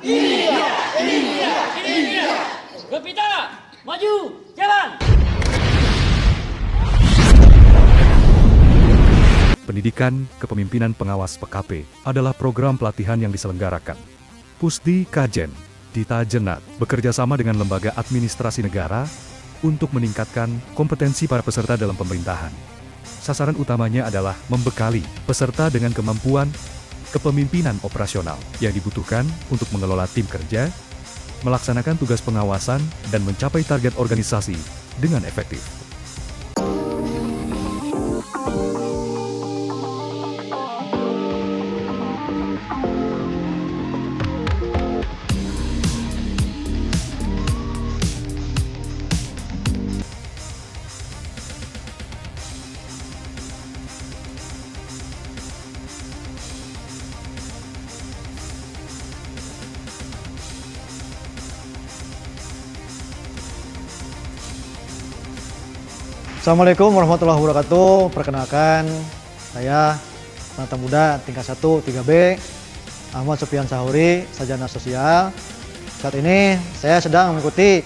Iya. Gempita, maju, jalan. Pendidikan Kepemimpinan Pengawas PKP adalah program pelatihan yang diselenggarakan Pusdi Kajen, Dita Jenat, bekerja sama dengan lembaga administrasi negara untuk meningkatkan kompetensi para peserta dalam pemerintahan. Sasaran utamanya adalah membekali peserta dengan kemampuan kepemimpinan operasional yang dibutuhkan untuk mengelola tim kerja, melaksanakan tugas pengawasan, dan mencapai target organisasi dengan efektif. Assalamualaikum warahmatullahi wabarakatuh. Perkenalkan, saya penata muda tingkat 1 3B, Ahmad Sofian Sahuri, sarjana sosial. Saat ini saya sedang mengikuti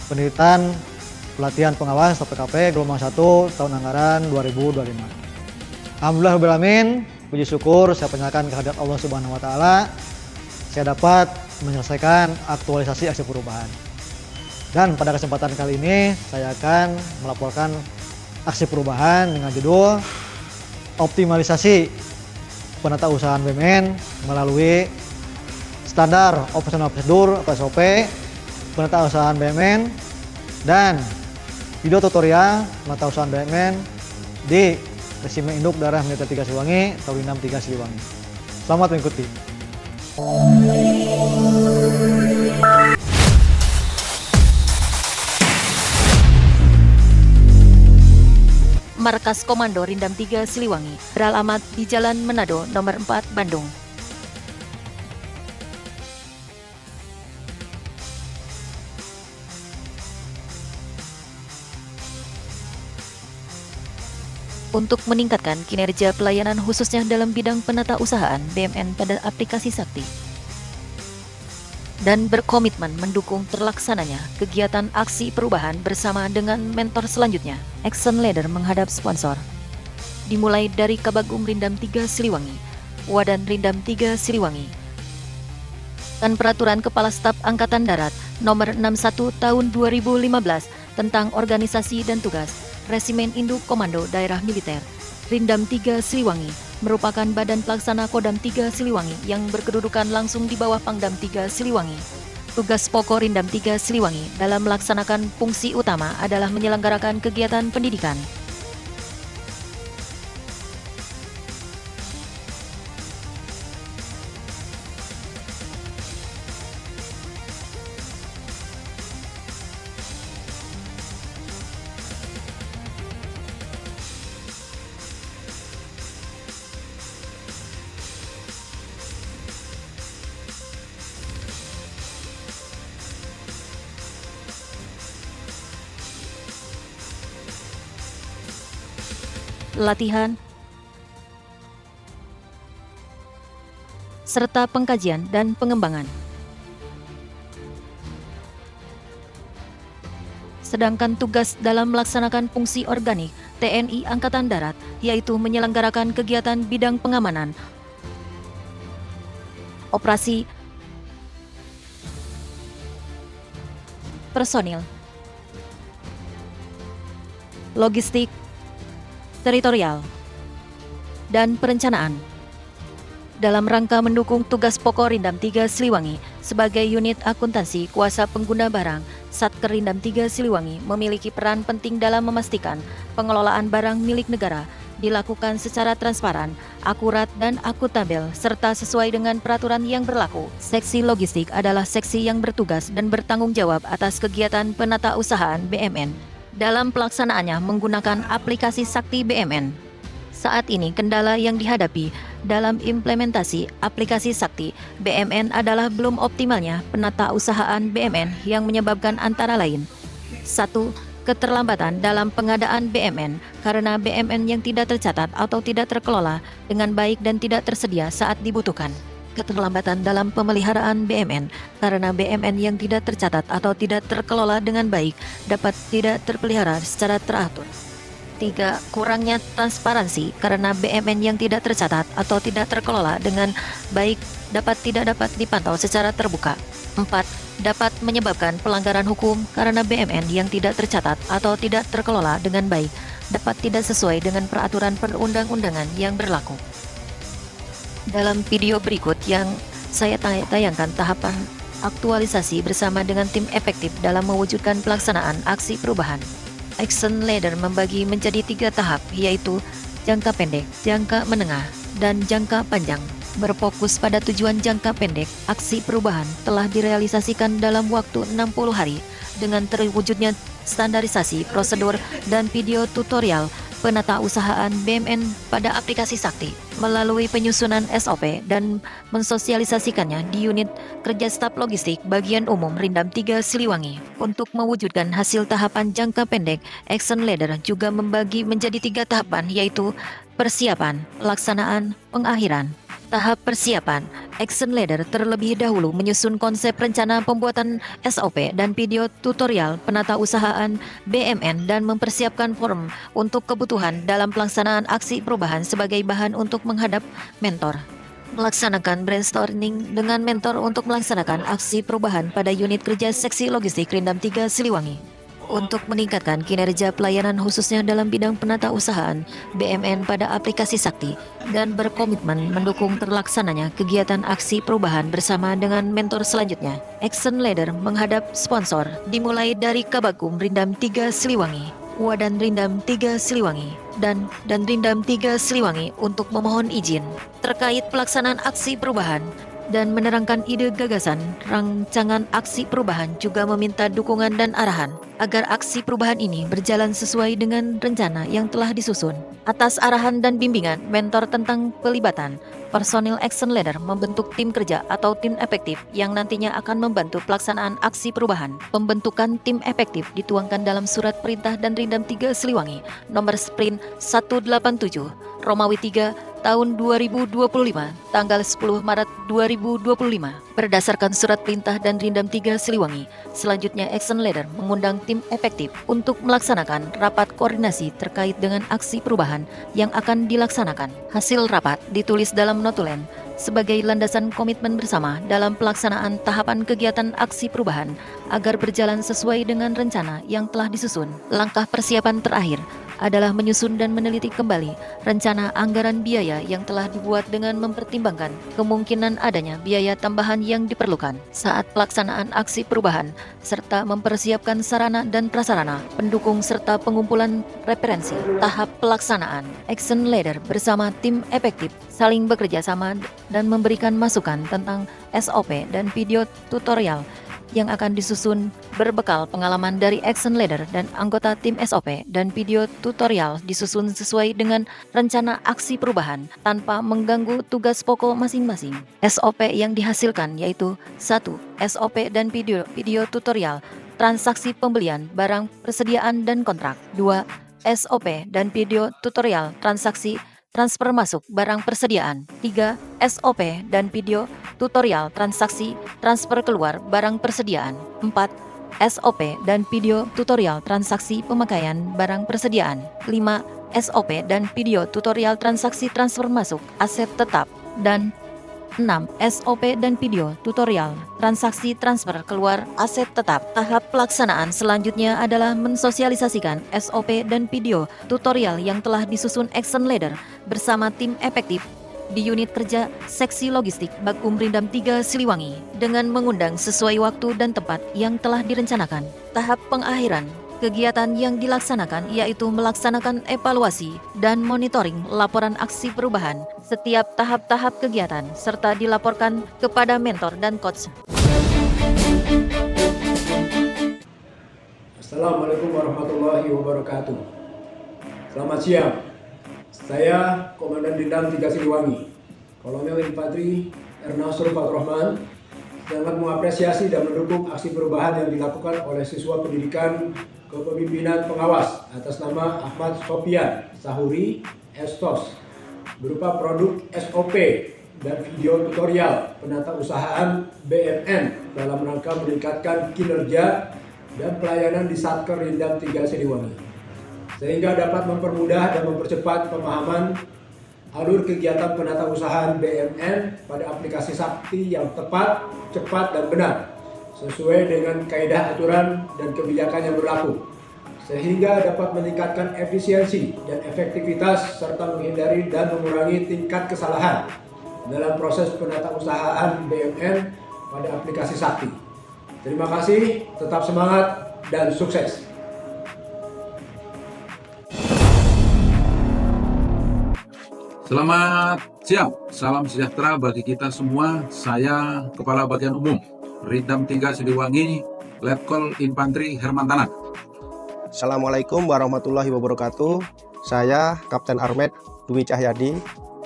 penelitian pelatihan pengawas atau PKP gelombang 1 tahun anggaran 2025. Alhamdulillah rabbil alamin, puji syukur saya panjatkan kehadirat Allah Subhanahu wa taala. Saya dapat menyelesaikan aktualisasi aksi perubahan. Dan pada kesempatan kali ini saya akan melaporkan aksi perubahan dengan judul optimalisasi penata usahaan BUMN melalui standar operasional prosedur atau SOP penata usahaan BUMN dan video tutorial penata usahaan BUMN di Resimen Induk Daerah Militer 3 Siliwangi, Taulinam 3 Siliwangi. Selamat mengikuti. Markas Komando Rindam 3 Siliwangi, beralamat di Jalan Manado, nomor 4, Bandung. Untuk meningkatkan kinerja pelayanan khususnya dalam bidang penata usahaan BUMN pada aplikasi Sakti dan berkomitmen mendukung terlaksananya kegiatan aksi perubahan bersama dengan mentor selanjutnya, Action Leader menghadap sponsor. Dimulai dari Kabagum Rindam 3 Siliwangi, Wadan Rindam 3 Siliwangi, dan Peraturan Kepala Staf Angkatan Darat Nomor 61 Tahun 2015 tentang Organisasi dan Tugas Resimen Induk Komando Daerah Militer Rindam 3 Siliwangi merupakan badan pelaksana Kodam 3 Siliwangi yang berkedudukan langsung di bawah Pangdam 3 Siliwangi. Tugas pokok Rindam 3 Siliwangi dalam melaksanakan fungsi utama adalah menyelenggarakan kegiatan pendidikan, latihan, serta pengkajian dan pengembangan. Sedangkan tugas dalam melaksanakan fungsi organik TNI Angkatan Darat yaitu menyelenggarakan kegiatan bidang pengamanan, operasi, personil, logistik, teritorial, dan perencanaan dalam rangka mendukung tugas pokok Rindam 3 Siliwangi sebagai unit akuntansi kuasa pengguna barang. Satker Rindam 3 Siliwangi memiliki peran penting dalam memastikan pengelolaan barang milik negara dilakukan secara transparan, akurat, dan akuntabel serta sesuai dengan peraturan yang berlaku. Seksi logistik adalah seksi yang bertugas dan bertanggung jawab atas kegiatan penata usahaan BUMN dalam pelaksanaannya menggunakan aplikasi Sakti BUMN. Saat ini kendala yang dihadapi dalam implementasi aplikasi Sakti BUMN adalah belum optimalnya penata usahaan BUMN yang menyebabkan antara lain 1. Keterlambatan dalam pengadaan BUMN karena BUMN yang tidak tercatat atau tidak terkelola dengan baik dan tidak tersedia saat dibutuhkan. keterlambatan dalam pemeliharaan BMN karena BMN yang tidak tercatat atau tidak terkelola dengan baik dapat tidak terpelihara secara teratur. 3. Kurangnya transparansi karena BMN yang tidak tercatat atau tidak terkelola dengan baik tidak dapat dipantau secara terbuka. 4. Dapat menyebabkan pelanggaran hukum karena BMN yang tidak tercatat atau tidak terkelola dengan baik dapat tidak sesuai dengan peraturan perundang-undangan yang berlaku. Dalam video berikut yang saya tayangkan tahapan aktualisasi bersama dengan tim efektif dalam mewujudkan pelaksanaan aksi perubahan. Action Ladder membagi menjadi 3 tahap, yaitu jangka pendek, jangka menengah, dan jangka panjang. Berfokus pada tujuan jangka pendek, aksi perubahan telah direalisasikan dalam waktu 60 hari dengan terwujudnya standarisasi prosedur dan video tutorial penatausahaan BMN pada aplikasi Sakti melalui penyusunan SOP dan mensosialisasikannya di unit kerja staf logistik bagian umum Rindam 3 Siliwangi. Untuk mewujudkan hasil tahapan jangka pendek, Action Ladder juga membagi menjadi 3 tahapan, yaitu persiapan, pelaksanaan, pengakhiran. Tahap persiapan, Action Ladder terlebih dahulu menyusun konsep rencana pembuatan SOP dan video tutorial penatausahaan BMN dan mempersiapkan forum untuk kebutuhan dalam pelaksanaan aksi perubahan sebagai bahan untuk menghadap mentor. Melaksanakan brainstorming dengan mentor untuk melaksanakan aksi perubahan pada unit kerja seksi logistik Rindam 3 Siliwangi. Untuk meningkatkan kinerja pelayanan khususnya dalam bidang penatausahaan BMN pada aplikasi Sakti dan berkomitmen mendukung terlaksananya kegiatan aksi perubahan bersama dengan mentor selanjutnya. Action Ladder menghadap sponsor dimulai dari Kabagum Rindam 3 Siliwangi, Wadan Rindam 3 Siliwangi, dan Rindam 3 Siliwangi untuk memohon izin terkait pelaksanaan aksi perubahan dan menerangkan ide gagasan rancangan aksi perubahan, juga meminta dukungan dan arahan agar aksi perubahan ini berjalan sesuai dengan rencana yang telah disusun. Atas arahan dan bimbingan mentor tentang pelibatan, personil Action Ladder membentuk tim kerja atau tim efektif yang nantinya akan membantu pelaksanaan aksi perubahan. Pembentukan tim efektif dituangkan dalam surat perintah dan Rindam 3 Siliwangi nomor sprint 187 Romawi 3 tahun 2025 tanggal 10 Maret 2025. Berdasarkan surat perintah dan Rindam 3 Siliwangi, selanjutnya Action Ladder mengundang tim efektif untuk melaksanakan rapat koordinasi terkait dengan aksi perubahan yang akan dilaksanakan. Hasil rapat ditulis dalam notulen sebagai landasan komitmen bersama dalam pelaksanaan tahapan kegiatan aksi perubahan agar berjalan sesuai dengan rencana yang telah disusun. Langkah persiapan terakhir adalah menyusun dan meneliti kembali rencana anggaran biaya yang telah dibuat dengan mempertimbangkan kemungkinan adanya biaya tambahan yang diperlukan saat pelaksanaan aksi perubahan, serta mempersiapkan sarana dan prasarana pendukung serta pengumpulan referensi. Tahap pelaksanaan, Action Ladder bersama tim efektif saling bekerja sama dan memberikan masukan tentang SOP dan video tutorial yang akan disusun berbekal pengalaman dari Action Ladder, dan anggota tim SOP dan video tutorial disusun sesuai dengan rencana aksi perubahan tanpa mengganggu tugas pokok masing-masing. SOP yang dihasilkan yaitu 1. SOP dan video tutorial transaksi pembelian barang persediaan dan kontrak. 2. SOP dan video tutorial transaksi transfer masuk barang persediaan. 3. SOP dan video tutorial transaksi transfer keluar barang persediaan. 4. SOP dan video tutorial transaksi pemakaian barang persediaan. 5. SOP dan video tutorial transaksi transfer masuk aset tetap. Dan 6. SOP dan video tutorial transaksi transfer keluar aset tetap. Tahap pelaksanaan selanjutnya adalah mensosialisasikan SOP dan video tutorial yang telah disusun Action Ladder bersama tim efektif di unit kerja seksi logistik Bakum Rindam 3 Siliwangi dengan mengundang sesuai waktu dan tempat yang telah direncanakan. Tahap pengakhiran kegiatan yang dilaksanakan yaitu melaksanakan evaluasi dan monitoring laporan aksi perubahan setiap tahap-tahap kegiatan serta dilaporkan kepada mentor dan coach. Assalamualaikum warahmatullahi wabarakatuh. Selamat siang. Saya Komandan Rindam 3 Siliwangi, Kolonel Infantri Ernasur Fathurrahman, sangat mengapresiasi dan mendukung aksi perubahan yang dilakukan oleh siswa pendidikan kepemimpinan pengawas atas nama Ahmad Sofian Sahuri Estos berupa produk SOP dan video tutorial penatausahaan BMN dalam rangka meningkatkan kinerja dan pelayanan di Satker Rindam 3 Siliwangi, sehingga dapat mempermudah dan mempercepat pemahaman alur kegiatan penatausahaan BMN pada aplikasi Sakti yang tepat, cepat, dan benar sesuai dengan kaidah aturan dan kebijakan yang berlaku, sehingga dapat meningkatkan efisiensi dan efektivitas serta menghindari dan mengurangi tingkat kesalahan dalam proses penatausahaan BMN pada aplikasi Sakti. Terima kasih, tetap semangat dan sukses. Selamat siang, salam sejahtera bagi kita semua. Saya Kepala Bagian Umum Rindam 3 Siliwangi, Letkol Infantri Herman Tanak. Assalamualaikum warahmatullahi wabarakatuh. Saya Kapten Armet Dwi Cahyadi,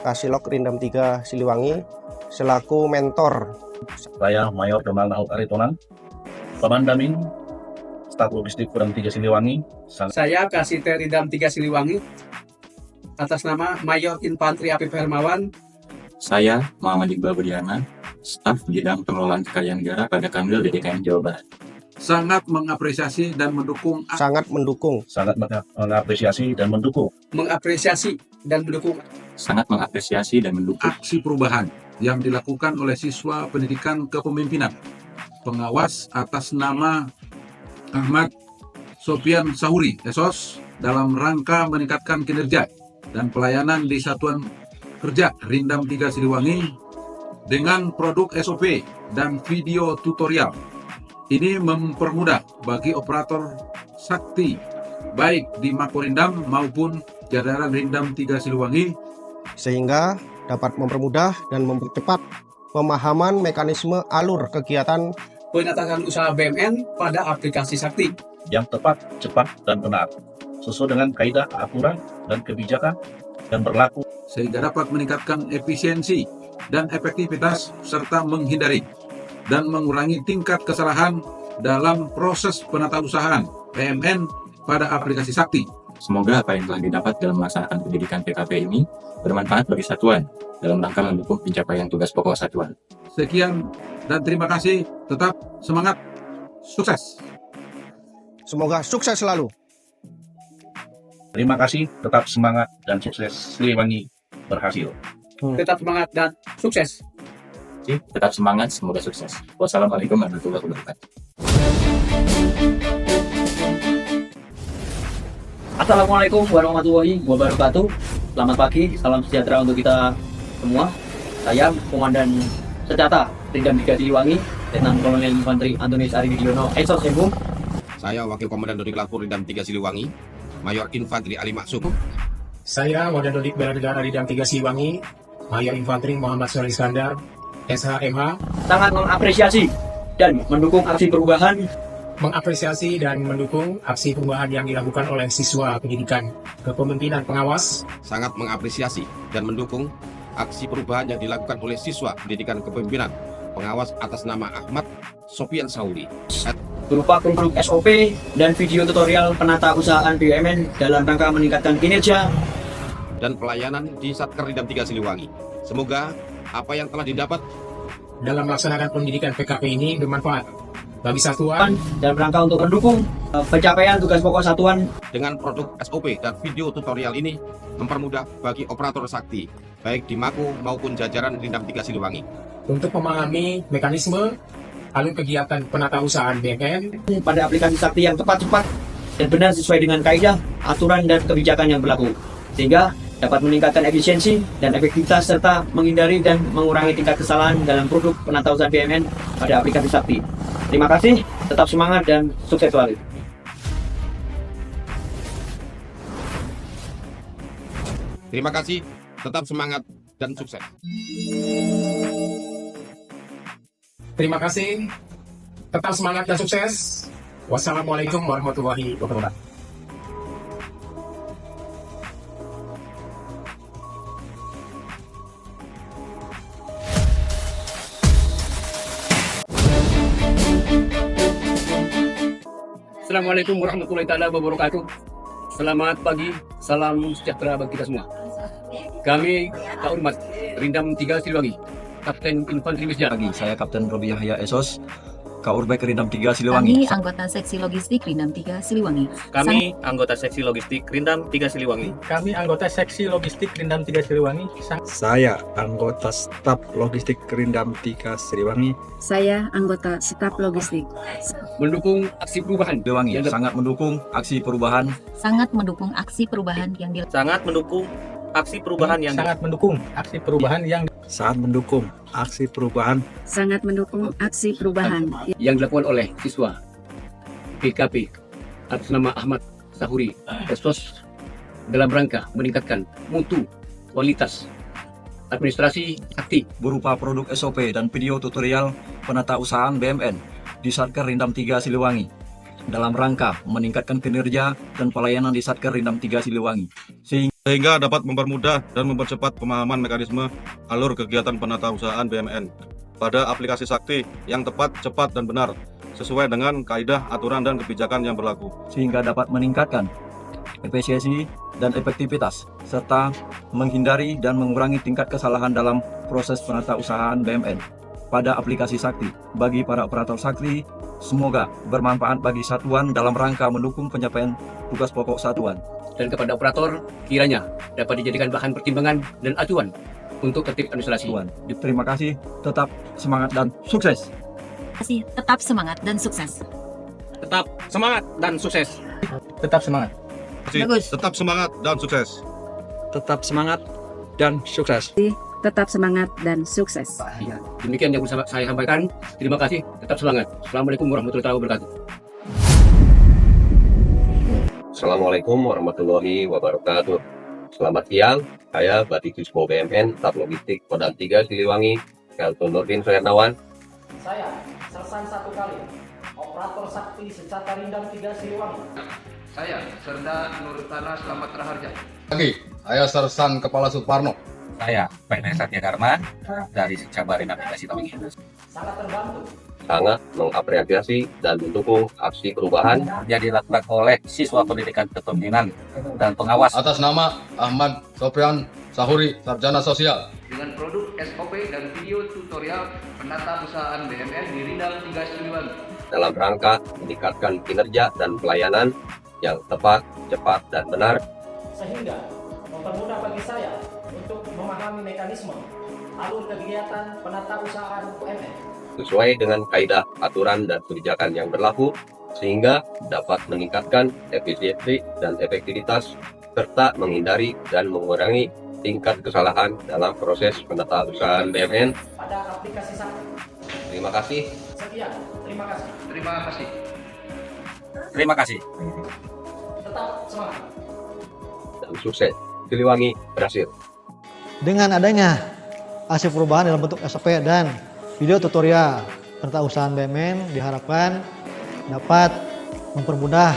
Kasilok Rindam 3 Siliwangi, selaku mentor. Saya Mayor Donald Naut Aritonan, Pamandamin Staf Logistik Rindam 3 Siliwangi. Saya Kasiter Rindam 3 Siliwangi, atas nama Mayor Infantri Apip Hermawan. Saya Muhammad Iqbal Budiana, Staf Bidang Pengelolaan Kekayaan Negara pada Kanwil DKM Jawa Barat. Sangat mengapresiasi dan mendukung Sangat mengapresiasi dan mendukung aksi perubahan yang dilakukan oleh siswa pendidikan kepemimpinan pengawas atas nama Ahmad Sofian Sahuri, SOS, dalam rangka meningkatkan kinerja dan pelayanan di Satuan Kerja Rindam 3 Siliwangi dengan produk SOP dan video tutorial. Ini mempermudah bagi operator Sakti baik di Makorindam maupun jajaran Rindam 3 Siliwangi, Sehingga dapat mempermudah dan mempercepat pemahaman mekanisme alur kegiatan Penatausahaan usaha BMN pada aplikasi Sakti yang tepat, cepat, dan benar sesuai dengan kaidah, aturan, dan kebijakan yang berlaku, sehingga dapat meningkatkan efisiensi dan efektivitas serta menghindari dan mengurangi tingkat kesalahan dalam proses penatausahaan BMN pada aplikasi Sakti. Semoga apa yang telah didapat dalam melaksanakan pendidikan PKP ini bermanfaat bagi satuan dalam rangka mendukung pencapaian tugas pokok satuan. Sekian dan terima kasih. Tetap semangat, sukses. semoga sukses selalu. Terima kasih, tetap semangat dan sukses. Siliwangi berhasil. tetap semangat dan sukses. Tetap semangat, semoga sukses. Wassalamualaikum warahmatullahi wabarakatuh. Assalamualaikum warahmatullahi wabarakatuh. Selamat pagi, salam sejahtera untuk kita semua. Saya Komandan Senjata Rindam 3 Siliwangi, Letnan Kolonel Infantri Antonius Ari Widiono, SOS Sembung. Saya Wakil Komandan Dodik Lampur Rindam 3 Siliwangi, Mayor Infantri Ali Maksum. Saya Wadah Dodik Bela Negara Rindam 3 Siliwangi, Mayor Infantri Muhammad Syarif Iskandar, SHMH. Sangat mengapresiasi dan mendukung aksi perubahan yang dilakukan oleh siswa pendidikan kepemimpinan pengawas. Sangat mengapresiasi dan mendukung aksi perubahan yang dilakukan oleh siswa pendidikan kepemimpinan pengawas atas nama Ahmad Sofian Sahuri, berupa produk SOP dan video tutorial penatausahaan BUMN dalam rangka meningkatkan kinerja dan pelayanan di Satker Rindam 3 Siliwangi. Semoga apa yang telah didapat dalam melaksanakan pendidikan PKP ini bermanfaat bagi satuan dalam rangka untuk mendukung pencapaian tugas pokok satuan. Dengan produk SOP dan video tutorial ini mempermudah bagi operator Sakti baik di Mako maupun jajaran Rindam 3 Siliwangi untuk memahami mekanisme alur kegiatan penatausahaan BMN pada aplikasi Sakti yang tepat, cepat, dan benar sesuai dengan kaidah, aturan, dan kebijakan yang berlaku, sehingga dapat meningkatkan efisiensi dan efektivitas serta menghindari dan mengurangi tingkat kesalahan dalam produk penatausahaan BMN pada aplikasi Sakti. Terima kasih, tetap semangat dan sukses selalu. Terima kasih, tetap semangat dan sukses. Terima kasih, tetap semangat dan sukses. Wassalamualaikum warahmatullahi wabarakatuh. Assalamualaikum warahmatullahi wabarakatuh. Selamat pagi, salam sejahtera bagi kita semua. Kami, Kak Urmat, Rindam 3 Siliwangi, Kapten Infanteri Wisja. Saya Kapten Robi Yahya Esos, Kaurbek Rindam 3 Siliwangi. Kami anggota seksi logistik Rindam 3 Siliwangi. Kami anggota seksi logistik Rindam 3 Siliwangi. Kami anggota seksi logistik Rindam 3 Siliwangi. Saya anggota staf logistik Rindam 3 Siliwangi. Saya anggota staf logistik. Mendukung aksi perubahan Siliwangi sangat mendukung aksi perubahan. Sangat mendukung aksi perubahan yang Sangat mendukung aksi perubahan yang sangat mendukung aksi perubahan yang Sangat mendukung aksi perubahan. sangat mendukung aksi perubahan yang dilakukan oleh siswa PKP atas nama Ahmad Sahuri Esos dalam rangka meningkatkan mutu, kualitas administrasi sakti Berupa produk SOP dan video tutorial penatausahaan BMN di Satker Rindam 3 Siliwangi dalam rangka meningkatkan kinerja dan pelayanan di Satker Rindam 3 Siliwangi sehingga dapat mempermudah dan mempercepat pemahaman mekanisme alur kegiatan penatausahaan BMN pada aplikasi sakti yang tepat, cepat, dan benar sesuai dengan kaidah, aturan, dan kebijakan yang berlaku sehingga dapat meningkatkan efisiensi dan efektivitas serta menghindari dan mengurangi tingkat kesalahan dalam proses penatausahaan BMN pada aplikasi sakti. Bagi para operator sakti, semoga bermanfaat bagi satuan dalam rangka mendukung pencapaian tugas pokok satuan. dan kepada operator kiranya dapat dijadikan bahan pertimbangan dan acuan untuk tertib administrasi. Terima kasih, tetap semangat dan sukses. Tetap semangat dan sukses. tetap semangat dan sukses. Tetap semangat. Bagus. Tetap semangat dan sukses. Tetap semangat dan sukses. Tetap semangat dan sukses. Ya, demikian yang bisa saya sampaikan. Terima kasih. Tetap semangat. Assalamualaikum warahmatullahi wabarakatuh. Assalamualaikum warahmatullahi wabarakatuh. Selamat siang, saya Batikus BMN, staf logistik Kodam 3 Siliwangi, Kelton Nurdin Soernawan. Saya Sersan 1 kali, operator sakti Secata Rindam 3 Siliwangi. Saya Serda Nurutana Selamat Raharja. Saya Sersan Kepala Suparno. Saya PNS Satya Dharma dari Cabar Rindam 3 Siliwangi. Sangat terbantu. Sangat mengapresiasi dan mendukung aksi perubahan yang dilakukan oleh siswa pendidikan kepemimpinan dan pengawas Atas nama Ahmad Sopian Sahuri, Sarjana Sosial. Dengan produk SOP dan video tutorial penata usahaan BMN di Rindam 3 Siliwangi. dalam rangka meningkatkan kinerja dan pelayanan yang tepat, cepat, dan benar Sehingga mempermudah bagi saya untuk memahami mekanisme alur kegiatan penata usahaan UMN sesuai dengan kaidah, aturan, dan kebijakan yang berlaku sehingga dapat meningkatkan efisiensi dan efektivitas serta menghindari dan mengurangi tingkat kesalahan dalam proses penatausahaan BMN. pada aplikasi sakti. Terima kasih. Sekian, terima kasih. Terima kasih. Terima kasih. Tetap semangat. Dan sukses. Siliwangi berhasil. Dengan adanya aksi perubahan dalam bentuk SOP dan video tutorial penatausahaan BMN diharapkan dapat mempermudah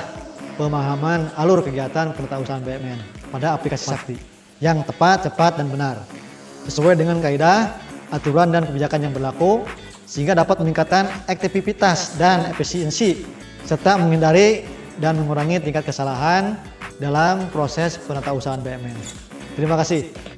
pemahaman alur kegiatan penatausahaan BMN pada aplikasi sakti yang tepat, cepat, dan benar sesuai dengan kaidah, aturan, dan kebijakan yang berlaku sehingga dapat meningkatkan efektivitas dan efisiensi serta menghindari dan mengurangi tingkat kesalahan dalam proses penatausahaan BMN. Terima kasih.